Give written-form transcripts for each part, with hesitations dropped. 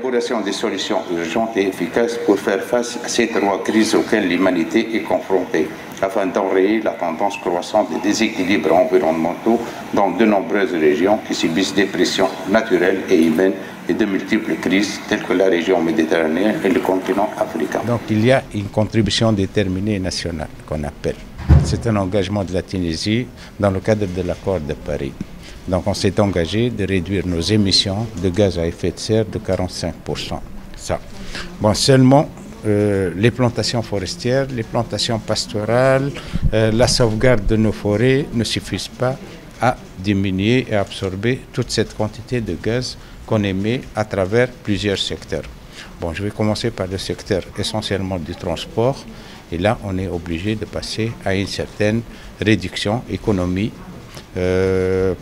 l'élaboration des solutions urgentes et efficaces pour faire face à ces trois crises auxquelles l'humanité est confrontée, afin d'enrayer la tendance croissante des déséquilibres environnementaux dans de nombreuses régions qui subissent des pressions naturelles et humaines et de multiples crises telles que la région méditerranéenne et le continent africain. Donc il y a une contribution déterminée nationale qu'on appelle. C'est un engagement de la Tunisie dans le cadre de l'accord de Paris. Donc on s'est engagé de réduire nos émissions de gaz à effet de serre de 45%. Ça. Bon, seulement les plantations forestières, les plantations pastorales, la sauvegarde de nos forêts ne suffisent pas à diminuer et absorber toute cette quantité de gaz qu'on émet à travers plusieurs secteurs. Bon, je vais commencer par le secteur essentiellement du transport. Et là, on est obligé de passer à une certaine réduction, économie,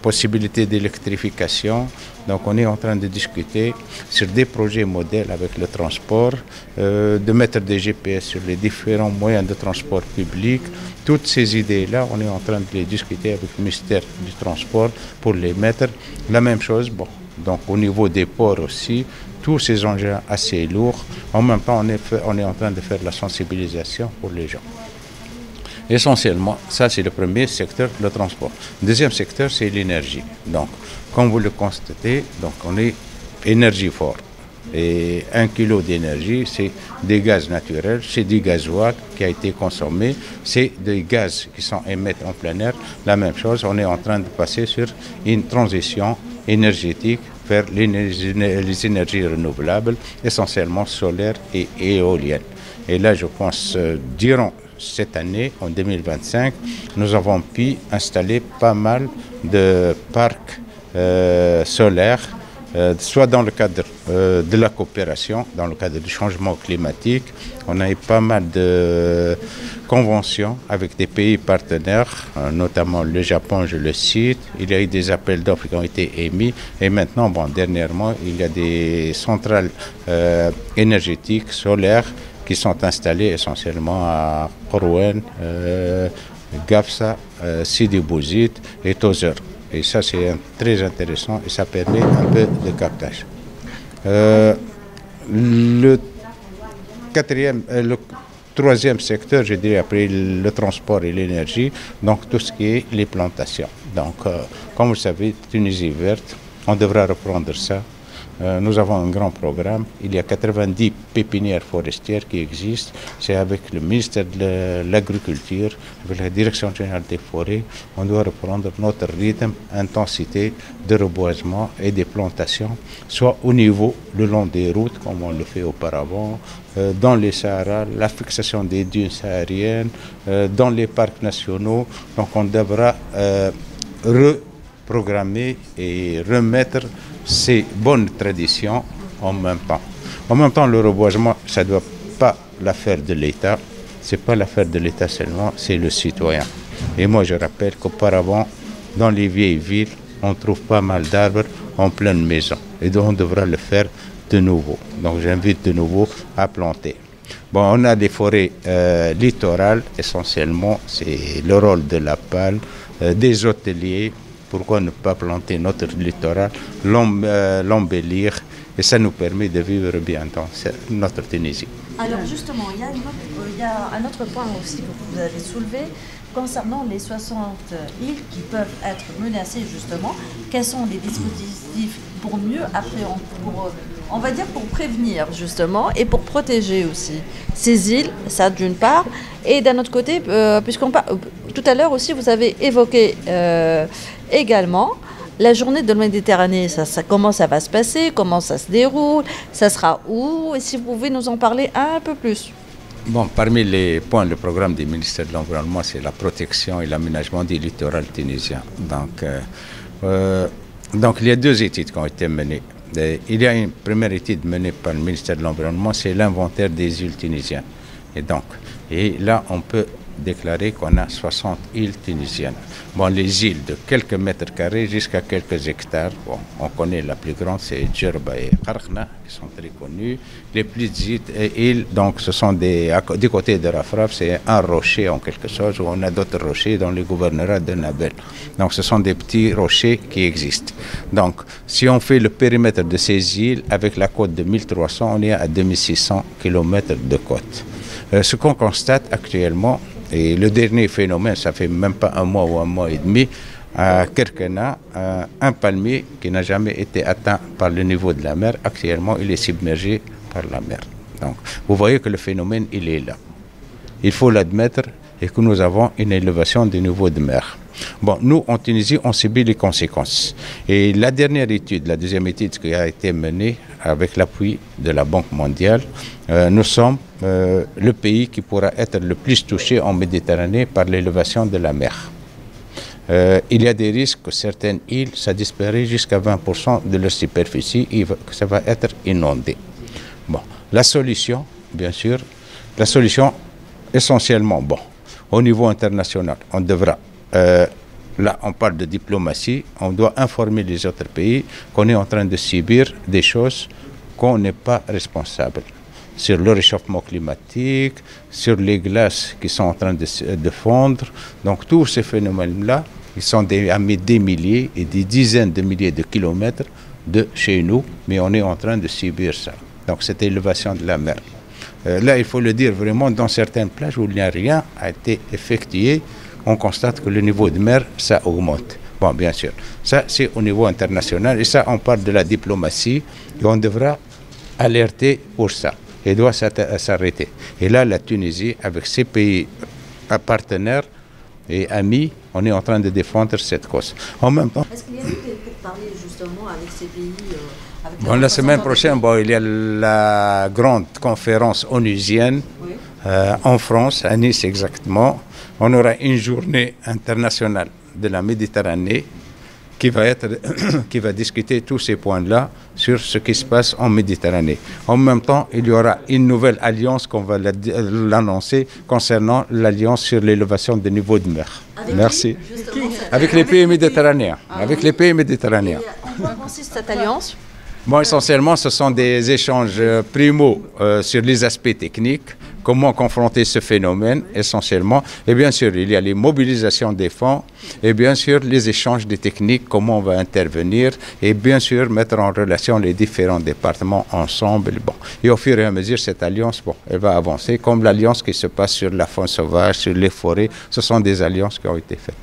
possibilité d'électrification. Donc on est en train de discuter sur des projets modèles avec le transport, de mettre des GPS sur les différents moyens de transport public. Toutes ces idées-là, on est en train de les discuter avec le ministère du Transport pour les mettre. La même chose, bon, donc au niveau des ports aussi, tous ces engins assez lourds. En même temps, on est en train de faire la sensibilisation pour les gens. Essentiellement, ça c'est le premier secteur, le transport. Deuxième secteur, c'est l'énergie. Donc, comme vous le constatez, donc on est énergivore. Et 1 kilo d'énergie, c'est des gaz naturels, c'est du gasoil qui a été consommé, c'est des gaz qui sont émis en plein air. La même chose, on est en train de passer sur une transition énergétique vers les énergies renouvelables, essentiellement solaires et éoliennes. Et là, je pense, durant cette année, en 2025, nous avons pu installer pas mal de parcs solaires, soit dans le cadre de la coopération, dans le cadre du changement climatique. On a eu pas mal de conventions avec des pays partenaires, notamment le Japon, je le cite. Il y a eu des appels d'offres qui ont été émis. Et maintenant, bon, dernièrement, il y a des centrales énergétiques solaires qui sont installées essentiellement à Korouen, Gafsa, Sidi Bouzid et Tozeur. Et ça, c'est très intéressant et ça permet un peu de captage. Le troisième secteur, je dirais, après le transport et l'énergie, donc tout ce qui est les plantations. Donc, comme vous le savez, Tunisie verte, on devra reprendre ça. Nous avons un grand programme. Il y a 90 pépinières forestières qui existent. C'est avec le ministère de l'Agriculture, avec la Direction générale des forêts. On doit reprendre notre rythme, intensité de reboisement et des plantations, soit au niveau, le long des routes, comme on le fait auparavant, dans les Sahara, la fixation des dunes sahariennes, dans les parcs nationaux. Donc on devra reprogrammer et remettre ces bonnes traditions en même temps. En même temps, le reboisement, ça ne doit pas l'affaire de l'État. Ce n'est pas l'affaire de l'État seulement, c'est le citoyen. Et moi, je rappelle qu'auparavant, dans les vieilles villes, on trouve pas mal d'arbres en pleine maison. Et donc, on devra le faire de nouveau. Donc, j'invite de nouveau à planter. Bon, on a des forêts littorales, essentiellement, c'est le rôle de la palme, des hôteliers. Pourquoi ne pas planter notre littoral, l'embellir, et ça nous permet de vivre bien dans notre Tunisie. Alors justement, il y a un autre point aussi que vous avez soulevé concernant les 60 îles qui peuvent être menacées justement. Quels sont les dispositifs pour mieux appréhender, on va dire pour prévenir justement et pour protéger aussi ces îles, ça d'une part, et d'un autre côté, puisqu'on parle tout à l'heure aussi, vous avez évoqué également la journée de la Méditerranée, comment ça va se passer, comment ça se déroule, ça sera où, et si vous pouvez nous en parler un peu plus. Bon, parmi les points, le programme du ministère de l'Environnement, c'est la protection et l'aménagement du littoral tunisien. Donc, il y a 2 études qui ont été menées. Il y a une première étude menée par le ministère de l'Environnement, c'est l'inventaire des îles tunisiennes. Et là, on peut déclaré qu'on a 60 îles tunisiennes. Bon, les îles de quelques mètres carrés jusqu'à quelques hectares. Bon, on connaît la plus grande, c'est Djerba et Qarqna, qui sont très connues. Les plus petites îles, donc, ce sont du côté de Rafraf, c'est un rocher en quelque sorte, où on a d'autres rochers dans les gouvernorats de Nabel. Donc, ce sont des petits rochers qui existent. Donc, si on fait le périmètre de ces îles, avec la côte de 1300, on est à 2600 km de côte. Ce qu'on constate actuellement, et le dernier phénomène, ça fait même pas un mois ou un mois et demi, à Kerkena, un palmier qui n'a jamais été atteint par le niveau de la mer, actuellement il est submergé par la mer. Donc vous voyez que le phénomène il est là. Il faut l'admettre et que nous avons une élévation du niveau de mer. Bon, nous en Tunisie on subit les conséquences. Et la dernière étude, la deuxième étude qui a été menée avec l'appui de la Banque mondiale, nous sommes le pays qui pourra être le plus touché en Méditerranée par l'élévation de la mer. Il y a des risques que certaines îles, ça disparaît jusqu'à 20% de leur superficie et que ça va être inondé. Bon, la solution, bien sûr, la solution essentiellement, bon, au niveau international, on devra, là on parle de diplomatie, on doit informer les autres pays qu'on est en train de subir des choses qu'on n'est pas responsable. Sur le réchauffement climatique, sur les glaces qui sont en train de fondre. Donc tous ces phénomènes-là, ils sont à des milliers et des dizaines de milliers de kilomètres de chez nous, mais on est en train de subir ça. Donc cette élévation de la mer. Là, il faut le dire vraiment, dans certaines plages où il n'y a rien a été effectué, on constate que le niveau de mer, ça augmente. Bon, bien sûr, ça c'est au niveau international et ça, on parle de la diplomatie et on devra alerter pour ça. Et doit s'arrêter. Et là, la Tunisie, avec ses pays partenaires et amis, on est en train de défendre cette cause. En même temps... Est-ce qu'il y a eu des pourparlers justement avec ces pays bon, la semaine prochaine, bon, il y a la grande conférence onusienne oui. En France, à Nice exactement. On aura une journée internationale de la Méditerranée qui va discuter tous ces points-là sur ce qui se passe en Méditerranée. En même temps, il y aura une nouvelle alliance qu'on va l'annoncer concernant l'alliance sur l'élévation des niveaux de mer. Merci. Avec les pays méditerranéens. Avec les pays méditerranéens. En quoi consiste cette alliance? Bon, essentiellement, ce sont des échanges primo sur les aspects techniques, comment confronter ce phénomène essentiellement. Et bien sûr, il y a les mobilisations des fonds et bien sûr les échanges des techniques, comment on va intervenir et bien sûr mettre en relation les différents départements ensemble. Bon. Et au fur et à mesure, cette alliance, bon, elle va avancer comme l'alliance qui se passe sur la faune sauvage, sur les forêts. Ce sont des alliances qui ont été faites.